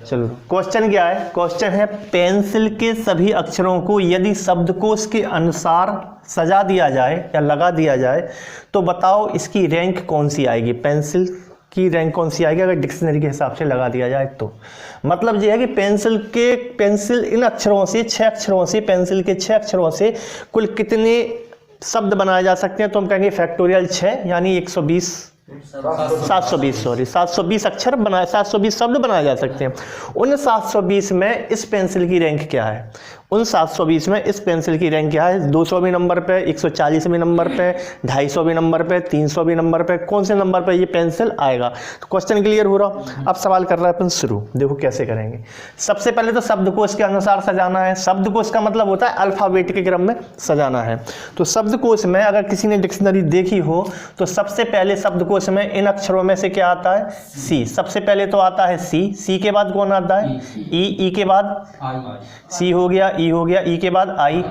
चलो क्वेश्चन क्या है, क्वेश्चन है पेंसिल के सभी अक्षरों को यदि शब्दकोश के अनुसार सजा दिया जाए या लगा दिया जाए तो बताओ इसकी रैंक कौन सी आएगी, पेंसिल की रैंक कौन सी आएगी अगर डिक्शनरी के हिसाब से लगा दिया जाए तो। मतलब ये है कि पेंसिल इन अक्षरों से 6 अक्षरों से, पेंसिल के 6 अक्षरों से कुल कितने शब्द बनाए जा सकते हैं, तो हम कहेंगे फैक्टोरियल 6 यानी 720 अक्षर बनाए, 720 शब्द बनाए जा सकते हैं। उन 720 में इस पेंसिल की रैंक क्या है, उन 720 में इस पेंसिल की रैंक क्या है, 200वें नंबर पे, 140वें नंबर पे, 250वें नंबर पे, 300वें नंबर पे, कौन से नंबर पे ये पेंसिल आएगा। तो क्वेश्चन क्लियर हो रहा। अब सवाल कर रहा है अपन शुरू, देखो कैसे करेंगे। सबसे पहले तो शब्दकोश के अनुसार सजाना है। शब्दकोश का मतलब होता है अल्फाबेट के क्रम में सजाना है। तो शब्दकोश में अगर किसी ने डिक्शनरी देखी हो तो सबसे पहले शब्दकोश में इन अक्षरों में से क्या आता है, सी। सबसे पहले तो आता है सी, सी के बाद कौन आता है, ई के बाद सी हो गया, ई हो गया, ई के बाद आई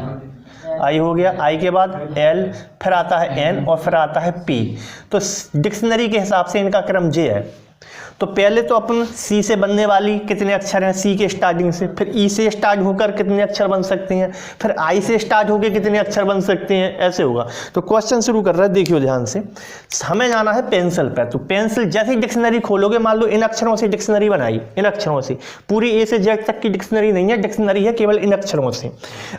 हो गया, आई के बाद एल, फिर आता है एन और फिर आता है पी। तो डिक्शनरी के हिसाब से इनका क्रम जे है। तो पहले तो अपन सी से बनने वाली कितने अक्षर हैं, सी के स्टार्टिंग से, फिर ई से स्टार्ट होकर कितने अक्षर बन सकते हैं, फिर आई से स्टार्ट होकर कितने अक्षर बन सकते हैं, ऐसे होगा। तो क्वेश्चन शुरू कर रहा है, देखियो ध्यान से। हमें जाना है पेंसिल पर। तो पेंसिल जैसे डिक्शनरी खोलोगे, मान लो इन अक्षरों से डिक्शनरी बनाई, इन अक्षरों से, पूरी ए से जेड तक की डिक्शनरी नहीं है, डिक्शनरी है केवल इन अक्षरों से।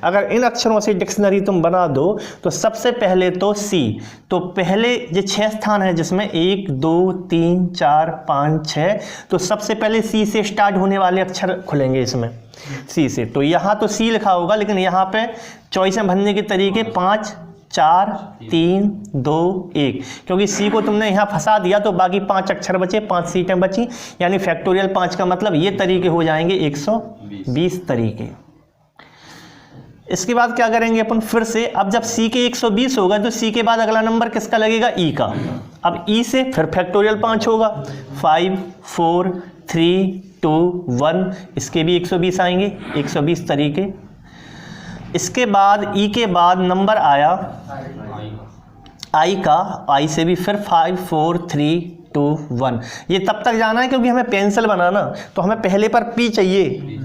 अगर इन अक्षरों से डिक्शनरी तुम बना दो तो सबसे पहले तो सी, तो पहले जो 6 स्थान है जिसमें 1 2 3 4 5 6, तो सबसे पहले सी से स्टार्ट होने वाले अक्षर खुलेंगे इसमें, सी से। तो यहाँ तो सी लिखा होगा, लेकिन यहाँ पे चॉइस में भरने के तरीके 5 4 3 2 1, क्योंकि सी को तुमने यहाँ फंसा दिया तो बाकी 5 अक्षर बचे, 5 सीटें बची, यानी फैक्टोरियल 5 का मतलब ये तरीके हो जाएंगे 120 तरीके। इसके बाद क्या करेंगे अपन फिर से, अब जब सी के 120 होगा तो सी के बाद अगला नंबर किसका लगेगा, ई का। अब ई से फिर फैक्टोरियल 5 होगा, 5 4 3 2 1, इसके भी 120 आएंगे, 120 तरीके। इसके बाद ई के बाद नंबर आया आई का, आई से भी फिर 5 4 3 2 1। ये तब तक जाना है क्योंकि हमें पेंसिल बनाना, तो हमें पहले पर पी चाहिए।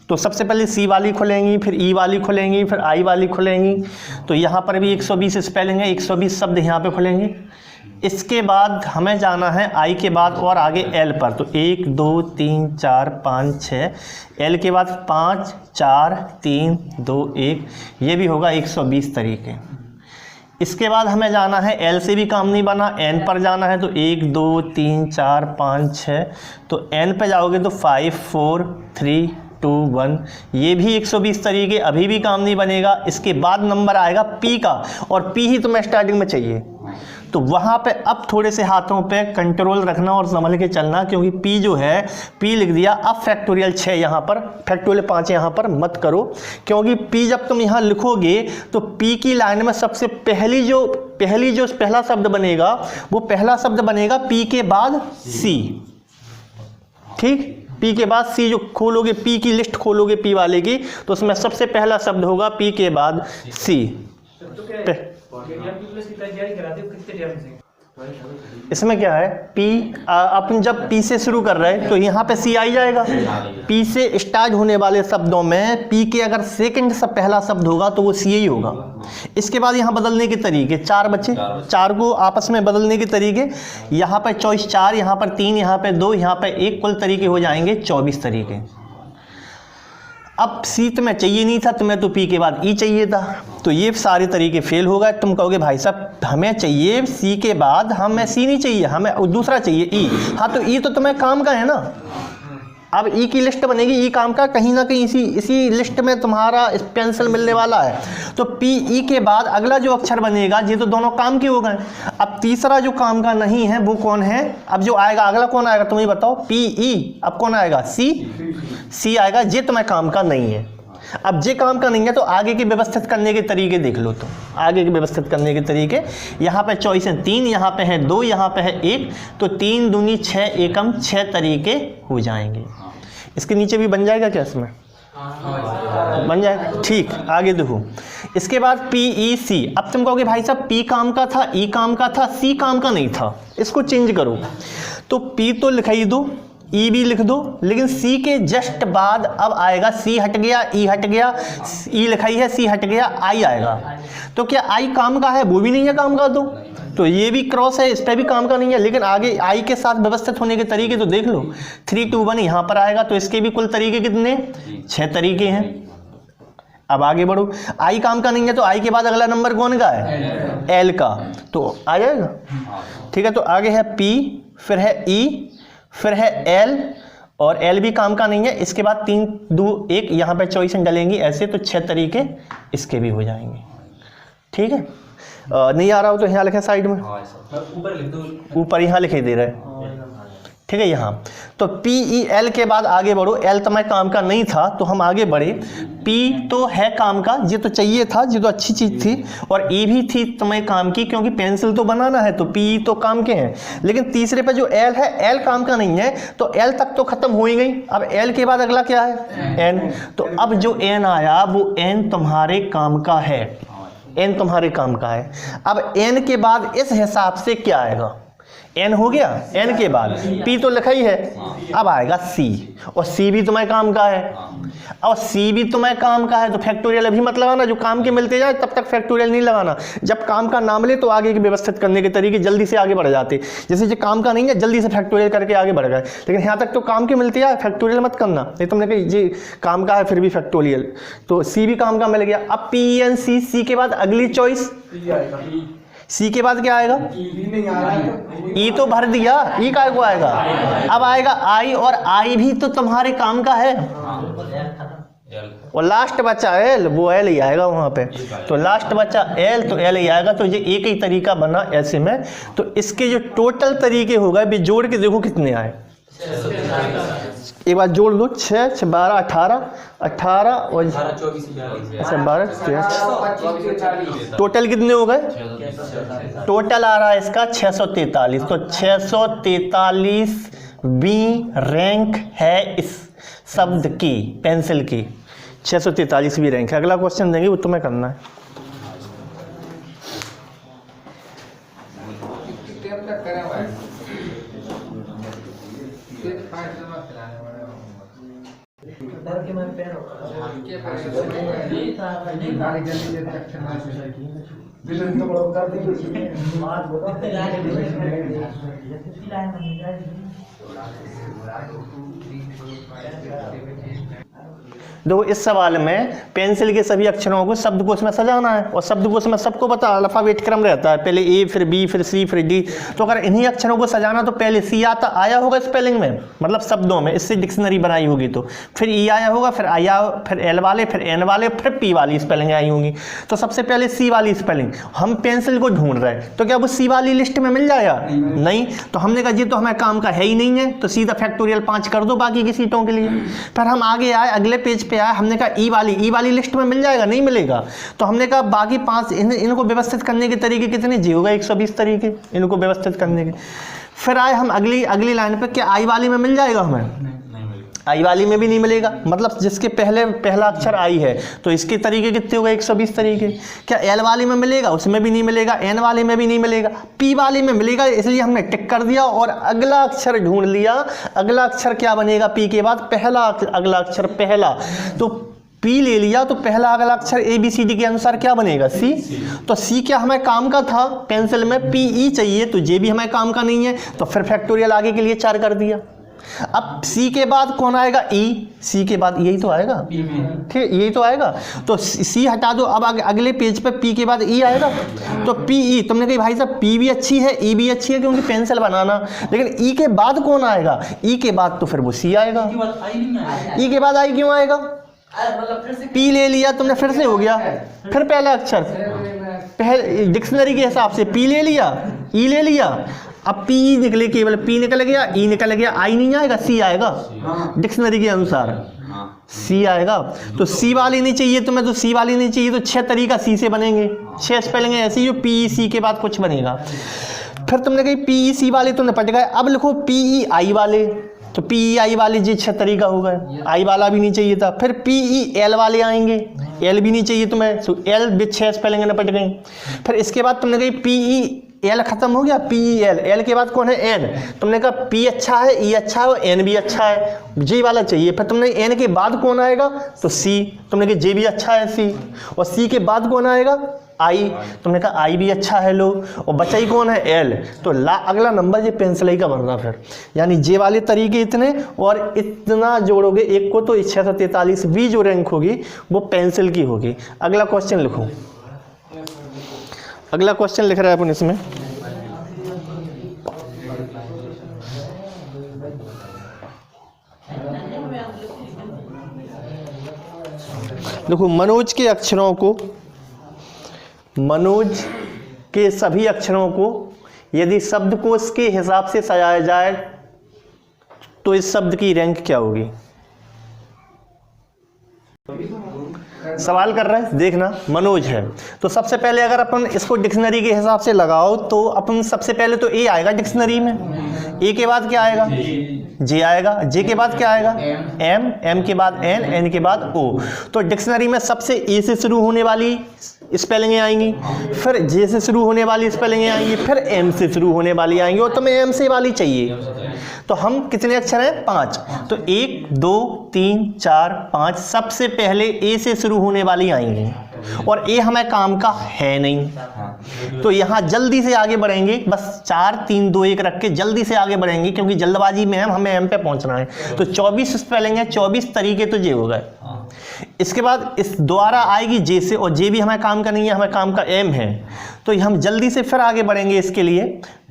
तो सबसे पहले सी वाली खुलेंगी, फिर ई वाली खुलेंगी, फिर आई वाली खुलेंगी। तो यहाँ पर भी 120 स्पेलिंग है, 120 शब्द यहाँ पे खुलेंगे। इसके बाद हमें जाना है आई के बाद और आगे एल पर। तो 1 2 3 4 5 6, एल के बाद 5 4 3 2 1, ये भी होगा 120 तरीके। इसके बाद हमें जाना है, एल से भी काम नहीं बना, एन पर जाना है। तो 1 2 3 4 5 6, तो एन पे जाओगे तो 5 4 3 2 1, ये भी 120 तरीके, अभी भी काम नहीं बनेगा। इसके बाद नंबर आएगा पी का, और पी ही तुम्हें स्टार्टिंग में चाहिए। तो वहाँ पे अब थोड़े से हाथों पे कंट्रोल रखना और संभल के चलना, क्योंकि पी जो है, पी लिख दिया। अब फैक्टोरियल 6 यहाँ पर, फैक्टोरियल 5 यहाँ पर मत करो, क्योंकि पी जब तुम यहाँ लिखोगे तो पी की लाइन में सबसे पहला शब्द बनेगा, वो पहला शब्द बनेगा पी के बाद सी। ठीक, पी के बाद सी जो खोलोगे, पी की लिस्ट खोलोगे पी वाले की, तो उसमें सबसे पहला शब्द होगा पी के बाद सी। इसमें क्या है, पी अपन जब पी से शुरू कर रहे हैं तो यहाँ पे सी आई जाएगा। पी से स्टार्ट होने वाले शब्दों में पी के अगर सेकंड से पहला शब्द होगा तो वो सी ही होगा। इसके बाद यहाँ बदलने के तरीके 4 बचे, 4 को आपस में बदलने के तरीके, यहाँ पर चॉइस 4, यहाँ पर 3, यहाँ पे 2, यहाँ पे 1, कुल तरीके हो जाएंगे 24 तरीके। अब सी तुम्हें चाहिए नहीं था, तुम्हें तो पी के बाद ई चाहिए था, तो ये सारे तरीके फेल हो गए। तुम कहोगे भाई साहब हमें चाहिए सी के बाद, हमें सी नहीं चाहिए, हमें दूसरा चाहिए ई। हाँ तो ई तो तुम्हें काम का है ना, अब ई की लिस्ट बनेगी, ई काम का, कहीं ना कहीं इसी लिस्ट में तुम्हारा पेंसिल मिलने वाला है। तो पी ई के बाद अगला जो अक्षर बनेगा, ये तो दोनों काम के हो गए। अब तीसरा जो काम का नहीं है वो कौन है, अब जो आएगा अगला कौन आएगा तुम ही बताओ, पी ई। अब कौन आएगा, सी आएगा। ये तुम्हें काम का नहीं है। अब जे काम का नहीं है तो आगे के व्यवस्थित करने के तरीके देख लो। तो आगे के व्यवस्थित करने के तरीके, यहाँ पे चॉइस है 3, यहाँ पे है 2, यहाँ पे है 1, तो 3 दूनी 6 एकम 6 तरीके हो जाएंगे। इसके नीचे भी बन जाएगा क्या, इसमें बन जाएगा। ठीक, आगे देखो। इसके बाद पी ई सी। अब तुम कहोगे भाई साहब पी काम का था, ई काम का था, सी काम का नहीं था, इसको चेंज करो। तो पी तो लिख ही दो, ई भी लिख दो, लेकिन सी के जस्ट बाद अब आएगा, सी हट गया, ई हट गया, ई लिखाई है, सी हट गया, आई आएगा। तो क्या आई काम का है? वो भी नहीं है काम का, तो ये भी क्रॉस है, इस पर भी काम का नहीं है। लेकिन आगे आई के साथ व्यवस्थित होने के तरीके तो देख लो, 3 2 1 यहाँ पर आएगा, तो इसके भी कुल तरीके कितने? 6 तरीके हैं। अब आगे बढ़ो, आई काम का नहीं है तो आई के बाद अगला नंबर कौन का है? एल का, तो आ जाएगा। ठीक है, तो आगे है पी, फिर है ई, फिर है एल, और एल भी काम का नहीं है। इसके बाद 3 2 1 यहाँ पे चॉइस डलेंगी ऐसे, तो 6 तरीके इसके भी हो जाएंगे। ठीक है, नहीं आ रहा हो तो यहाँ लिखे साइड में, ऊपर लिख दो, ऊपर यहाँ लिखे दे रहे। ठीक है, यहाँ तो पी ई एल के बाद आगे बढ़ो। एल तो मैं काम का नहीं था तो हम आगे बढ़े, पी तो है काम का, ये तो चाहिए था, ये तो अच्छी चीज थी, और ई भी थी तुम्हें काम की, क्योंकि पेंसिल तो बनाना है, तो पी तो काम के हैं। लेकिन तीसरे पे जो एल है, एल काम का नहीं है, तो एल तक तो खत्म हो ही गई। अब एल के बाद अगला क्या है? एन। तो अब जो एन आया वो एन तुम्हारे काम का है, एन तुम्हारे काम का है। अब एन के बाद इस हिसाब से क्या आएगा? एन हो गया, एन के बाद पी तो लिखा ही है, अब आएगा सी, और सी भी तुम्हारे काम का है, और सी भी तुम्हारे काम का है, तो फैक्टोरियल अभी मत लगाना, जो काम के मिलते जाए तब तक फैक्टोरियल नहीं लगाना। जब काम का नाम ले तो आगे के व्यवस्थित करने के तरीके जल्दी से आगे बढ़ जाते, जैसे जो काम का नहीं है जल्दी से फैक्टोरियल करके आगे बढ़ गए। लेकिन यहाँ तक तो काम के मिलते जाए, फैक्टोरियल मत करना, नहीं तुमने कही जी काम का है फिर भी फैक्टोरियल, तो सी भी काम का मिल गया। अब पी एन सी, सी के बाद अगली चॉइस, सी के बाद क्या आएगा? ई तो भर दिया, ई काय को आएगा? अब आएगा आई, और आई भी तो तुम्हारे काम का है, और लास्ट बचा एल, वो एल ही आएगा वहां पे, तो लास्ट बचा एल, तो एल ही आएगा। तो ये एक ही तरीका बना ऐसे में। तो इसके जो टोटल तरीके हो गए, जोड़ के देखो कितने आए, एक बार जोड़ लो, 6 6 12 18 18 और 12 टोटल कितने हो गए? टोटल आ रहा है इसका 643। तो 643 बी रैंक है इस शब्द की, पेंसिल की 643 भी रैंक है। अगला क्वेश्चन देंगे, वो तुम्हें करना है। देखो इस सवाल में पेंसिल के सभी अक्षरों को शब्दकोश में सजाना है, और शब्दकोश में सबको पता अल्फाबेट क्रम रहता है, पहले ए फिर बी फिर सी फिर डी। तो अगर इन्हीं अक्षरों को सजाना तो पहले सी आया होगा स्पेलिंग में, मतलब शब्दों में, इससे डिक्शनरी बनाई होगी, तो फिर ई आया होगा, फिर आई, फिर एल वाले, फिर एन वाले, फिर पी वाली स्पेलिंग आई होंगी। तो सबसे पहले सी वाली स्पेलिंग, हम पेंसिल को ढूंढ रहे हैं, तो क्या वो सी वाली लिस्ट में मिल जाएगा? नहीं। तो हमने कहा ये तो हमें काम का है ही नहीं है, तो सीधा फैक्टोरियल 5 कर दो बाकी की सीटों के लिए। फिर हम आगे आए, अगले पेज पे आया, हमने कहा ई वाली लिस्ट में मिल जाएगा? नहीं मिलेगा। तो हमने कहा बाकी 5 इनको व्यवस्थित करने के तरीके कितने? जी होगा 120 तरीके इनको व्यवस्थित करने के। फिर आए हम अगली लाइन पे, क्या आई वाली में मिल जाएगा हमें? आई वाली में भी नहीं मिलेगा, मतलब जिसके पहला अक्षर आई है, तो इसके तरीके कितने हो गए? 120 तरीके। क्या एल वाली में मिलेगा? उसमें भी नहीं मिलेगा। एन वाली में भी नहीं मिलेगा। पी वाली में मिलेगा, इसलिए हमने टिक कर दिया और अगला अक्षर ढूंढ लिया। अगला अक्षर क्या बनेगा पी के बाद? पहला, अगला अक्षर पहला, तो पी ले लिया, तो पहला अगला अक्षर ए बी सी डी के अनुसार क्या बनेगा? सी। तो सी क्या हमें काम का था पेंसिल में? पी ई चाहिए, तो ये भी हमें काम का नहीं है, तो फिर फैक्टोरियल आगे के लिए 4 कर दिया। अब सी के बाद कौन आएगा? ई। सी के बाद यही तो आएगा, ठीक है, यही तो आएगा। तो सी हटा दो, अब अगले पेज पे पी के बाद ई आएगा, तो पी ई। तुमने कही भाई साहब पी भी अच्छी है, ई भी अच्छी है, क्योंकि पेंसिल बनाना, लेकिन ई के बाद कौन आएगा? ई के बाद तो फिर वो सी आएगा। ई के बाद आई क्यों आएगा? पी ले लिया तुमने, फिर से हो गया, फिर पहला अक्षर, पहले डिक्शनरी के हिसाब से पी ले लिया, ई ले लिया, अब पी निकले, केवल पी निकल गया, ई निकल गया, आई नहीं आएगा, सी आएगा डिक्शनरी के अनुसार, सी आएगा। तो सी वाली नहीं चाहिए तुम्हें, तो सी वाली नहीं चाहिए, तो 6 तरीका सी से बनेंगे, 6 स्पेलिंग ऐसी जो पी सी के बाद कुछ बनेगा। फिर तुमने कही पी सी वाले तुमने पट गए, अब लिखो पी ई आई वाले, तो पी ई आई वाले जी 6 तरीका हो गए, आई वाला भी नहीं चाहिए था। फिर पी ई एल वाले आएंगे, एल भी नहीं चाहिए तुम्हें, तो एल भी 6 स्पेलिंग निपट गई। फिर इसके बाद तुमने कही पी ई एल खत्म हो गया, पी एल, एल के बाद कौन है एन, तुमने कहा पी अच्छा है, ई अच्छा है और एन भी अच्छा है, जे वाला चाहिए। फिर तुमने एन के बाद कौन आएगा तो सी, तुमने कहा जे भी अच्छा है सी, और सी के बाद कौन आएगा आई, तुमने कहा आई भी अच्छा है लो, और बचा ही कौन है एल। तो अगला नंबर ये पेंसिल का बन रहा फिर, यानी जे वाले तरीके इतने और इतना जोड़ोगे एक को तो 643 भी जो रैंक होगी वो पेंसिल की होगी। अगला क्वेश्चन लिखो, अगला क्वेश्चन लिख रहा है अपन इसमें, देखो मनोज के अक्षरों को, मनोज के सभी अक्षरों को यदि शब्दकोश के हिसाब से सजाया जाए तो इस शब्द की रैंक क्या होगी। सवाल कर रहे हैं, देखना मनोज है तो सबसे पहले अगर अपन इसको डिक्शनरी के हिसाब से लगाओ तो अपन सबसे पहले तो ए आएगा डिक्शनरी में, ए के बाद क्या आएगा जे आएगा, जे के बाद क्या आएगा एम, एम के बाद एन, एन के बाद ओ। तो डिक्शनरी में सबसे ए से शुरू होने वाली स्पेलिंगें आएंगी, फिर जे से शुरू होने वाली स्पेलिंगें आएंगी, फिर एम से शुरू होने वाली आएंगी, और तुम्हें एम से वाली चाहिए। तो हम कितने अक्षर हैं 5, तो 1 2 3 4 5 सबसे पहले ए से शुरू होने वाली आएंगी, और ए हमें काम का है नहीं तो यहाँ जल्दी से आगे बढ़ेंगे, बस 4 3 2 1 रख के जल्दी से आगे बढ़ेंगे क्योंकि जल्दबाजी में हमें एम पे पहुंचना है। तो 24 स्पेलिंग है, 24 तरीके तो जे हो गए। इसके बाद इस द्वारा आएगी जे से, और जे भी हमें काम का नहीं है, हमें काम का एम है, तो हम जल्दी से फिर आगे बढ़ेंगे इसके लिए।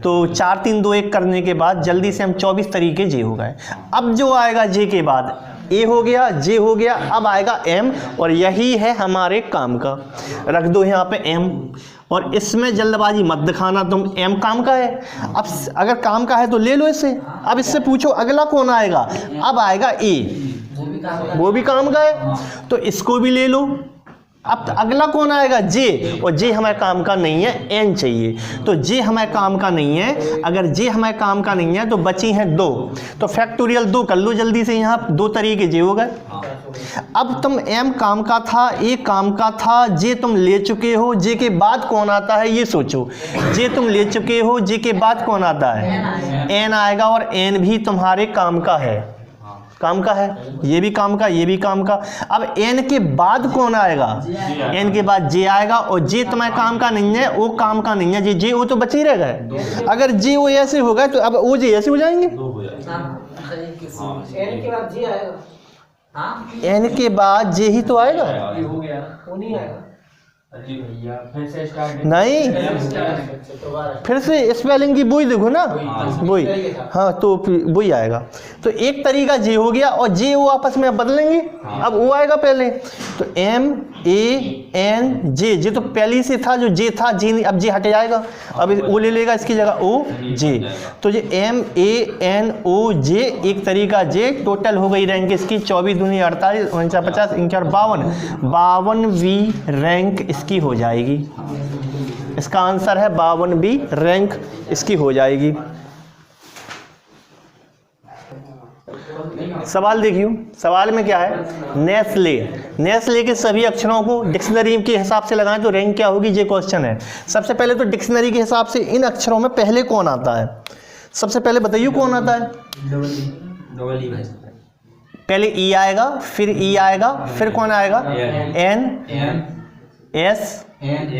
तो 4 3 2 1 करने के बाद जल्दी से हम 24 तरीके जे हो गए। अब जो आएगा जे के बाद ए हो गया, जे हो गया, अब आएगा एम, और यही है हमारे काम का। रख दो यहाँ पे एम, और इसमें जल्दबाजी मत दिखाना तुम, एम काम का है। अब अगर काम का है तो ले लो इसे। अब इससे पूछो अगला कौन आएगा, अब आएगा ए, वो भी काम का है तो इसको भी ले लो। अब अगला कौन आएगा जे, और जे हमारे काम का नहीं है, एन चाहिए, तो जे हमारे काम का नहीं है। अगर जे हमारे काम का नहीं है तो बची हैं 2, तो फैक्टोरियल 2 कर लो जल्दी से, यहाँ 2 तरीके जे हो गए। अब तुम एम काम का था, ए काम का था, जे तुम ले चुके हो, जे के बाद कौन आता है ये सोचो। जे तुम ले चुके हो, जे के बाद कौन आता है एन आएगा, और एन भी तुम्हारे काम का है, काम का है, ये भी काम का, ये भी काम का। अब एन के बाद कौन आएगा, एन के बाद जे आएगा, और जे तुम्हारे काम का नहीं है, वो काम का नहीं है, जे वो तो बचे ही रह गए। अगर जे वो ऐसे हो गए तो अब वो जे ऐसे हो जाएंगे। एन के बाद जी आएगा, एन के बाद जे ही तो आएगा, हो गया वो नहीं आएगा फिर से स्टार्ट नहीं, फिर से स्पेलिंग की वही देखो ना, वही, हाँ तो वही आएगा। तो एक तरीका जे हो गया, और जे वो आपस में बदलेंगे, अब वो आएगा पहले, तो एम ए एन जे, जे तो पहले से था जो जे था, जे अब जे हट जाएगा, अब वो ले लेगा इसकी जगह ओ जे, तो ये एम ए एन ओ जे, एक तरीका जे। टोटल हो गई रैंक इसकी 24 दूनी 48 49 50 51 52वीं रैंक इसकी हो जाएगी। इसका आंसर है 52वीं रैंक इसकी हो जाएगी। सवाल देखियो, सवाल में क्या है, नेस्ले, नेस्ले के सभी अक्षरों को डिक्शनरी के हिसाब से लगाएं तो रैंक क्या होगी, ये क्वेश्चन है। सबसे पहले तो डिक्शनरी के हिसाब से इन अक्षरों में पहले कौन आता है, सबसे पहले बताइए कौन आता है। पहले ई आएगा, फिर ई आएगा, फिर कौन आएगा एन एस एल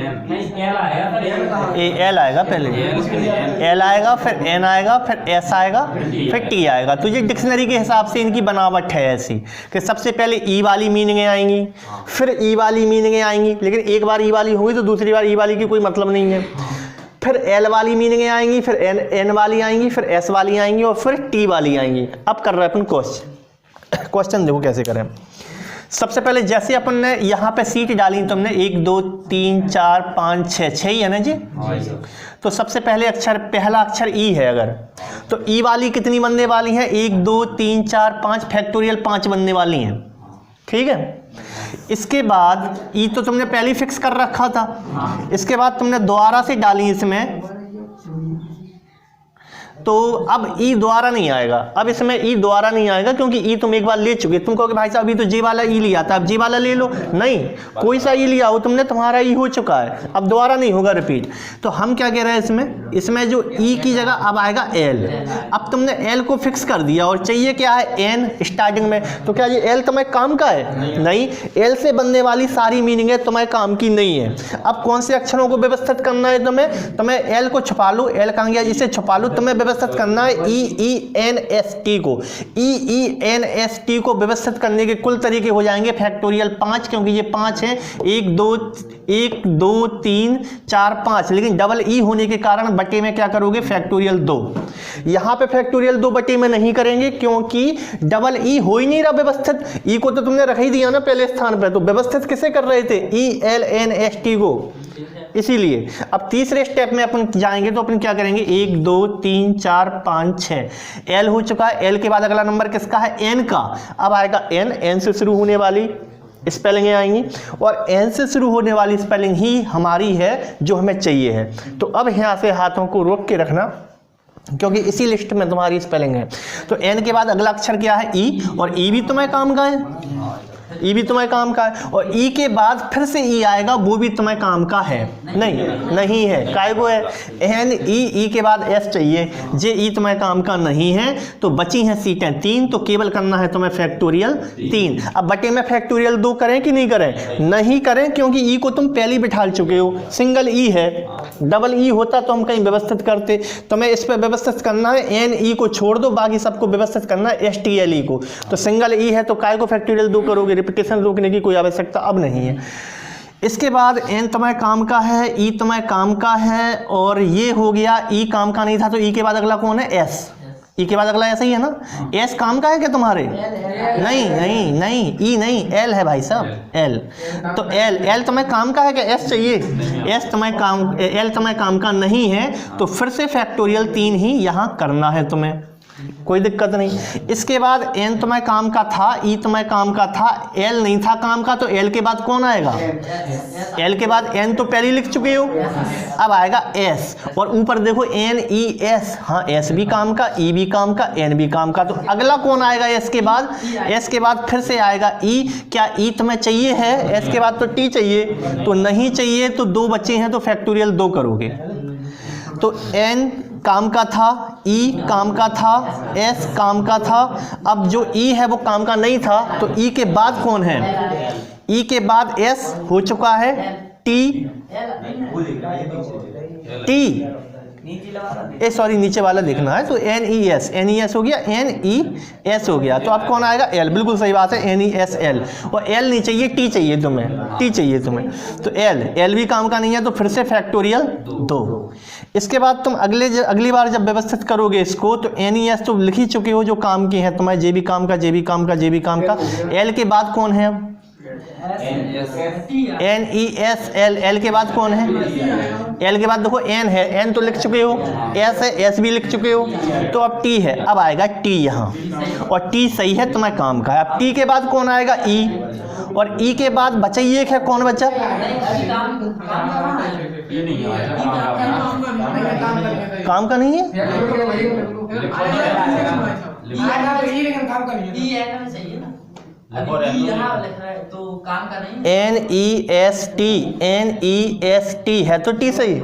आएगा, पहले एल आएगा, फिर एन आएगा, फिर एस आएगा, फिर टी आएगा। तो ये डिक्शनरी के हिसाब से इनकी बनावट है ऐसी कि सबसे पहले ई वाली मीनिंगें आएंगी, फिर ई वाली मीनिंगें आएंगी, लेकिन एक बार ई वाली होगी तो दूसरी बार ई वाली की कोई मतलब नहीं है। फिर एल वाली मीनिंगें आएंगी, फिर एन वाली आएंगी, फिर एस वाली आएंगी, और फिर टी वाली आएंगी। अब कर रहे हैं अपन क्वेश्चन देखो कैसे करें। सबसे पहले जैसे अपन ने यहाँ पे सीट डाली, तुमने 1 2 3 4 5 6 6 ही है ना जी। तो सबसे पहले अक्षर, पहला अक्षर ई है, अगर तो ई वाली कितनी बनने वाली है, 1 2 3 4 5 फैक्टोरियल 5 बनने वाली हैं, ठीक है। इसके बाद ई तो तुमने पहले फिक्स कर रखा था, इसके बाद तुमने दोबारा से डाली इसमें, तो अब ई दोबारा नहीं आएगा, अब इसमें ई दोबारा नहीं आएगा क्योंकि ई तुम एक बार ले चुके। तुम कहोगे भाई साहब अभी तो जे वाला ई लिया था, अब जे वाला ले लो, नहीं, कोई सा ई लिया हो तुमने, तुम्हारा ई हो चुका है, अब दोबारा नहीं होगा रिपीट। तो हम क्या कह रहे हैं इसमें जो ई की जगह अब आएगा एल। अब तुमने एल को फिक्स कर दिया और चाहिए क्या है एन स्टार्टिंग में, तो क्या ये एल तुम्हें काम का है? नहीं, एल से बनने वाली सारी मीनिंग है तुम्हें काम की नहीं है। अब कौन से अक्षरों को व्यवस्थित करना है तुम्हें एल को छुपा लो, एल कहाँ गया, इसे छुपा लो, तुम्हें व्यवस्थित करना है EENST को। EENST को व्यवस्थित करने के कुल तरीके हो जाएंगे फैक्टोरियल 5, क्योंकि ये 5 हैं, 1 2 3 4 5, लेकिन डबल ई होने के कारण बटे में क्या करोगे फैक्टोरियल 2। यहां पे फैक्टोरियल 2 बटे में नहीं करेंगे क्योंकि डबल ई हो ही नहीं रहा व्यवस्थित, ई को तो तुमने रख ही दिया ना पहले स्थान पे, तो व्यवस्थित किसे कर रहे थे ELNST को, इसीलिए। अब तीसरे स्टेप में अपन जाएंगे तो अपन क्या करेंगे 1 2 3 4 5 6, एल हो चुका है, एल के बाद अगला नंबर किसका है एन का, अब आएगा एन से शुरू होने वाली स्पेलिंग आएंगी और एन से शुरू होने वाली स्पेलिंग ही हमारी है जो हमें चाहिए है। तो अब यहाँ से हाथों को रोक के रखना क्योंकि इसी लिस्ट में तुम्हारी स्पेलिंग है। तो एन के बाद अगला अक्षर क्या है ई, और ई भी तुम्हें काम का है, ई भी तुम्हें काम का है, और ई के बाद फिर से ई आएगा, वो भी तुम्हें काम का है, नहीं है, काय वो है एन ई के बाद एस चाहिए, जे ई तुम्हें काम का नहीं है। तो बची हैं सीटें 3, तो केवल करना है तुम्हें फैक्टोरियल 3। अब बटे में फैक्टोरियल 2 करें कि नहीं करें? नहीं करें, क्योंकि ई को तुम पहले बिठा चुके हो, सिंगल ई है, डबल ई होता तो हम कहीं व्यवस्थित करते। तुम्हें इस पर व्यवस्थित करना है, एन ई को छोड़ दो, बाकी सबको व्यवस्थित करना है STLE को। तो सिंगल ई है तो काय को फैक्टोरियल 2 करोगे, रिपीटेशन रोकने की कोई आवश्यकता अब नहीं है। इसके बाद एन तुम्हें काम का है, ई तुम्हें काम का है, और ये हो गया, ई काम का नहीं था, तो ई के बाद अगला कौन है एस, ई के बाद अगला ऐसा ही है ना, एस काम का है क्या तुम्हारे? नहीं, ई नहीं, एल है भाई साहब, एल। तो एल तुम्हें काम का है क्या? एस चाहिए, एल तुम्हें काम का नहीं है, तो फिर से फैक्टोरियल 3 ही यहाँ करना है तुम्हें, कोई दिक्कत नहीं। इसके बाद एन तुम्हें काम का था, ई तुम्हें काम का था, एल नहीं था काम का, तो एल के बाद कौन आएगा? एल के बाद एन तो पहले लिख चुके हो, अब आएगा एस, और ऊपर देखो NES, हाँ एस भी काम का, ई भी काम का, एन भी काम का, तो अगला कौन आएगा एस के बाद? एस के बाद फिर से आएगा ई। क्या ई तुम्हें चाहिए है? एस के बाद तो टी चाहिए, तो नहीं चाहिए, तो 2 बच्चे हैं तो फैक्टोरियल 2 करोगे। तो एन काम का था, ई काम का था, एस काम का था, अब जो ई है वो काम का नहीं था, तो ई के बाद कौन है? ई के बाद एस हो चुका है, टी सॉरी नीचे वाला देखना है, तो NES हो गया, NES हो गया, तो अब कौन आएगा? एल, बिल्कुल सही बात है, NESL, और एल नहीं चाहिए, टी चाहिए तुम्हें, तो एल भी काम का नहीं है, तो फिर से फैक्टोरियल 2। इसके बाद तुम अगली बार जब व्यवस्थित करोगे इसको, तो NES तो लिख ही चुके हो जो काम के हैं तुम्हें, जे भी काम का, एल के बाद कौन है? NESL, एल के बाद कौन है? एल के बाद देखो एन है, एन तो लिख चुके हो, एस है, एस भी लिख चुके हो, तो अब टी है, अब आएगा टी यहाँ, और टी सही है तुम्हें काम का है। अब टी के बाद कौन आएगा? ई, और ई के बाद बचा ही एक है, कौन बचा? काम का नहीं है, तो काम का नहीं, NEST है, तो टी सही।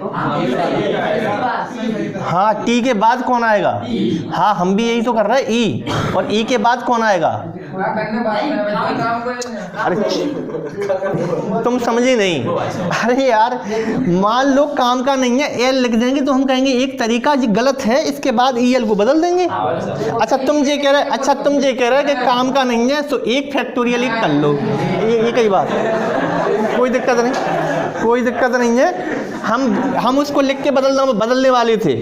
हाँ, टी के बाद कौन आएगा? हाँ, हम भी यही तो कर रहे हैं, ई, और ई के बाद कौन आएगा? अरे तुम समझे नहीं, अरे यार मान लो काम का नहीं है, एल लिख देंगे तो हम कहेंगे एक तरीका जी गलत है, इसके बाद EL को बदल देंगे। अच्छा तुम ये कह रहे कि काम का नहीं है, तो एक फैक्टोरियल कर लो, ये कई बात, कोई दिक्कत नहीं है, हम उसको लिख के बदलने वाले थे,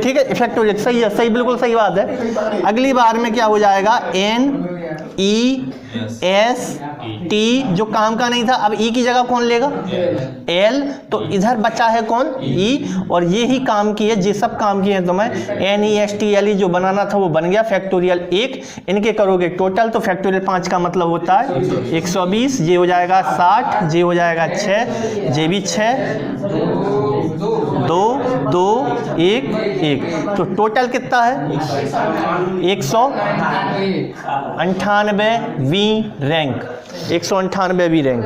ठीक है, फैक्टोरियल सही है, सही, बिल्कुल सही बात है। अगली बार में क्या हो जाएगा? NEST जो काम का नहीं था, अब ई की जगह कौन लेगा? एल, तो इधर बचा है कौन? ई, और ये ही काम की है, ये सब काम किए हैं तुम्हें। NESTLE जो बनाना था वो बन गया, फैक्टोरियल 1, इनके करोगे टोटल, तो फैक्टोरियल 5 का मतलब होता है 120, ये हो जाएगा 60, जे हो जाएगा 6, जे भी 6, 2 2 1 1, तो टोटल कितना है 198वीं रैंक, 198वीं रैंक।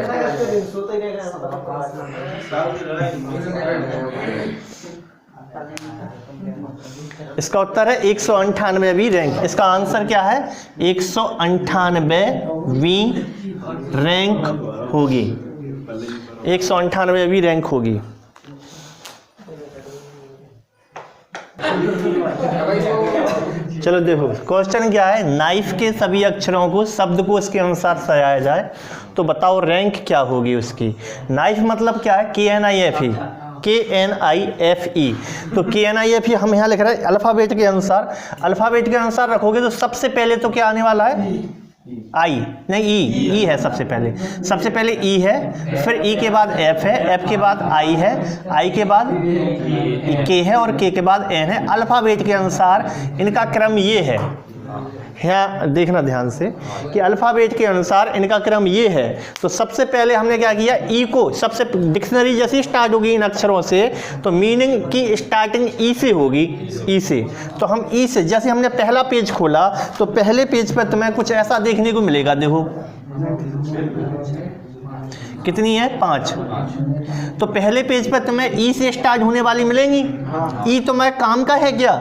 इसका उत्तर है 198वीं रैंक। इसका आंसर क्या है 198वीं रैंक होगी, 198वीं रैंक होगी। चलो देखो क्वेश्चन क्या है, नाइफ के सभी अक्षरों को शब्द को इसके अनुसार सजाया जाए तो बताओ रैंक क्या होगी उसकी। नाइफ मतलब क्या है KNIFE, KNIFE, तो KNIFE हम यहाँ लिख रहे हैं अल्फ़ाबेट के अनुसार। अल्फ़ाबेट के अनुसार रखोगे तो सबसे पहले तो क्या आने वाला है आई, नहीं ई है सबसे पहले ई है, फिर ई के बाद एफ है, एफ के बाद आई है, आई के बाद के है और के बाद एन है। अल्फ़ाबेट के अनुसार इनका क्रम ये है, यहाँ देखना ध्यान से कि अल्फ़ाबेट के अनुसार इनका क्रम ये है। तो सबसे पहले हमने क्या किया, ई को सबसे, डिक्शनरी जैसी स्टार्ट होगी इन अक्षरों से तो मीनिंग की स्टार्टिंग ई से होगी, ई से। तो हम ई से, जैसे हमने पहला पेज खोला तो पहले पेज पर तुम्हें कुछ ऐसा देखने को मिलेगा, देखो कितनी है 5, तो पहले पेज पर तुम्हें ई से स्टार्ट होने वाली मिलेंगी। ई तुम्हें काम का है क्या,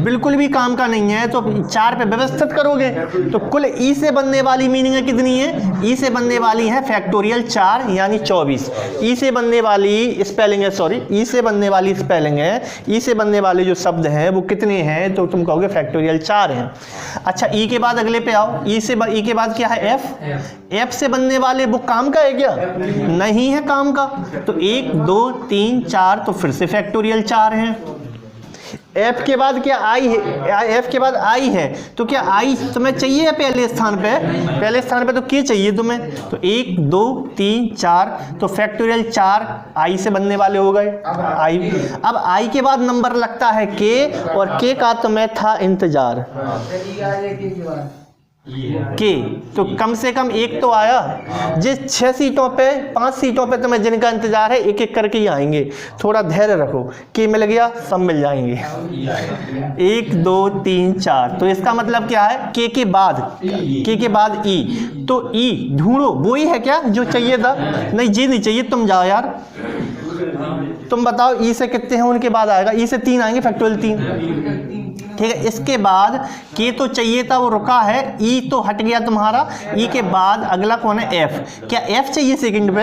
बिल्कुल भी काम का नहीं है, तो 4 पे व्यवस्थित करोगे तो कुल ई से बनने वाली मीनिंग है कितनी है, ई से बनने वाली है फैक्टोरियल 4 यानी 24। ई से बनने वाली स्पेलिंग है, सॉरी ई से बनने वाली स्पेलिंग है, ई से बनने वाले जो शब्द हैं वो कितने हैं, तो तुम कहोगे फैक्टोरियल 4 हैं। अच्छा ई के बाद अगले पे आओ, ई के बाद क्या है एफ, एफ से बनने वाले वो काम का है क्या, नहीं है काम का, तो 1 2 3 4 तो फिर से फैक्टोरियल 4 हैं। एफ के बाद क्या आई है, एफ के बाद आई है, तो क्या आई तुम्हें चाहिए पहले स्थान पे तो के चाहिए तुम्हें, तो 1 2 3 4 तो फैक्टोरियल 4 आई से बनने वाले हो गए आई। अब आई के बाद नंबर लगता है के, और के का तुम्हें था इंतजार के, तो कम से कम एक तो आया। जिस 6 सीटों पे 5 सीटों पे तुम्हें जिनका इंतजार है एक एक करके ही आएंगे, थोड़ा धैर्य रखो, के मिल गया सब मिल जाएंगे। 1 2 3 4, तो इसका मतलब क्या है के के बाद ई, तो ई ढूंढो वो ही है क्या जो चाहिए था, नहीं जी नहीं चाहिए, तुम जाओ यार, तुम बताओ ई से कितने हैं उनके बाद आएगा, ई से 3 आएंगे फैक्टोरियल 3, ठीक है। इसके बाद के तो चाहिए था वो रुका है, ई तो हट गया तुम्हारा, ई के बाद अगला कौन है एफ, क्या एफ चाहिए सेकंड पे,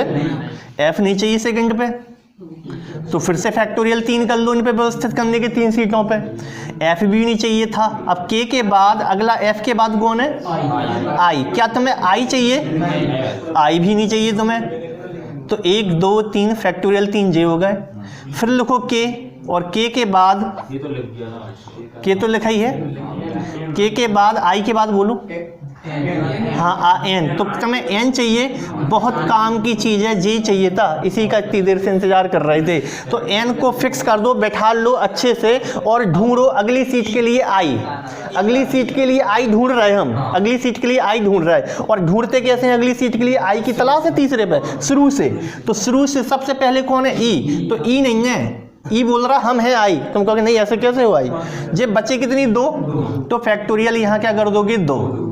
एफ नहीं चाहिए सेकंड पे, तो फिर से फैक्टोरियल 3 कर लो इन पे व्यवस्थित करने के 3 सीटों पे। एफ भी नहीं चाहिए था, अब के बाद अगला एफ के बाद कौन है आई, क्या तुम्हें आई चाहिए, आई भी नहीं चाहिए तुम्हें, तो 1 2 3 फैक्टोरियल 3 जे हो गए। फिर लिखो के, और के बाद ये तो लिख दिया ना, के तो लिखा ही है, के बाद आई के बाद बोलो हाँ एन, तो तुम्हें एन चाहिए, बहुत काम की चीज़ है, जी चाहिए था, इसी का इतनी देर से इंतजार कर रहे थे, तो एन को फिक्स कर दो, बैठा लो अच्छे से और ढूंढो अगली सीट के लिए आई, अगली सीट के लिए आई ढूंढ रहे हम, अगली सीट के लिए आई ढूंढ रहे हैं, और ढूंढते कैसे हैं अगली सीट के लिए आई की तलाश है तीसरे पे शुरू से, तो शुरू से सबसे पहले कौन है ई, तो ई नहीं है, ई बोल रहा हम है आई, तुम कहोगे नहीं ऐसे कैसे हो आई, जब बचे कितनी 2, तो फैक्टोरियल यहाँ क्या कर दोगे 2।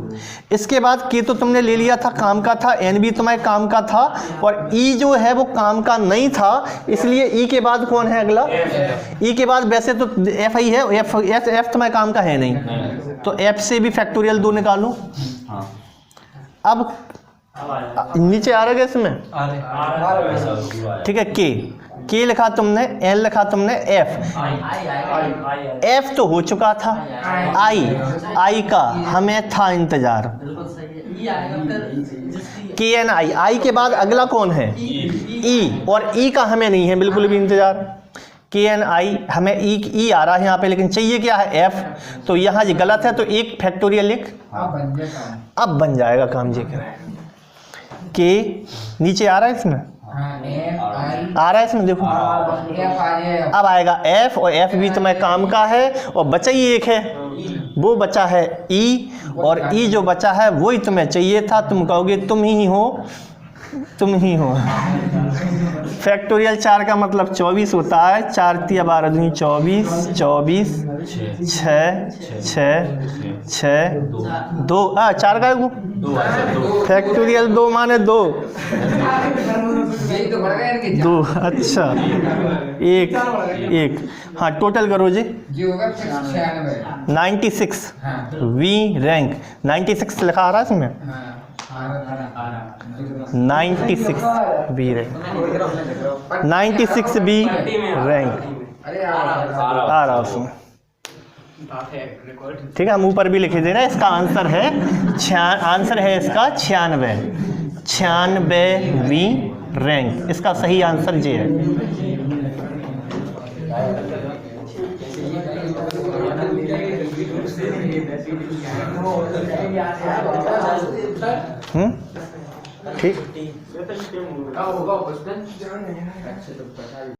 इसके बाद के तो तुमने ले लिया था, काम का था, एन भी तुम्हारे काम का था, और ई जो है वो काम का नहीं था, इसलिए ई के बाद कौन है अगला, ई के बाद वैसे तो एफ आई है, एफ तुम्हारे काम का है नहीं, तो एफ से भी फैक्टोरियल 2 निकालो। अब नीचे आ रहा है इसमें, ठीक है, के लिखा तुमने, एन लिखा तुमने, एफ तो हो चुका था, आई का हमें था इंतजार, के एन आई के बाद अगला कौन है ई, और ई का हमें नहीं है बिल्कुल भी इंतजार, के एन आई हमें ई आ रहा है यहाँ पे, लेकिन चाहिए क्या है एफ, तो यहाँ जी गलत है, तो एक फैक्टोरियल लिख, अब बन जाएगा काम जी कर, के नीचे आ रहा है इसमें, आ रहा है इसमें देखो, अब आएगा एफ, और एफ भी तुम्हें काम का है, और बचा ही एक है, वो बचा है ई, और ई जो बचा है वही तुम्हें चाहिए था, तुम कहोगे तुम ही हो, फैक्टोरियल 4 का मतलब 24 होता है। 4 तिया 12 दूनी 24, 24 6 6 2 4 का 2 फैक्टोरियल 2 माने 2 यही तो बढ़ गया इनके 2 अच्छा 1 1 हाँ टोटल करो जी जी होगा 96 96 हाँ वी रैंक 96 लिखा आ रहा है इसमें हाँ आ रहा 96 बी रैंक 96 बी रैंक अरे आ रहा उसमें। ठीक है हम ऊपर भी लिखे दे रहे हैं। इसका आंसर है इसका 96वीं रैंक। इसका सही आंसर ये है। ठीक होगा क्वेश्चन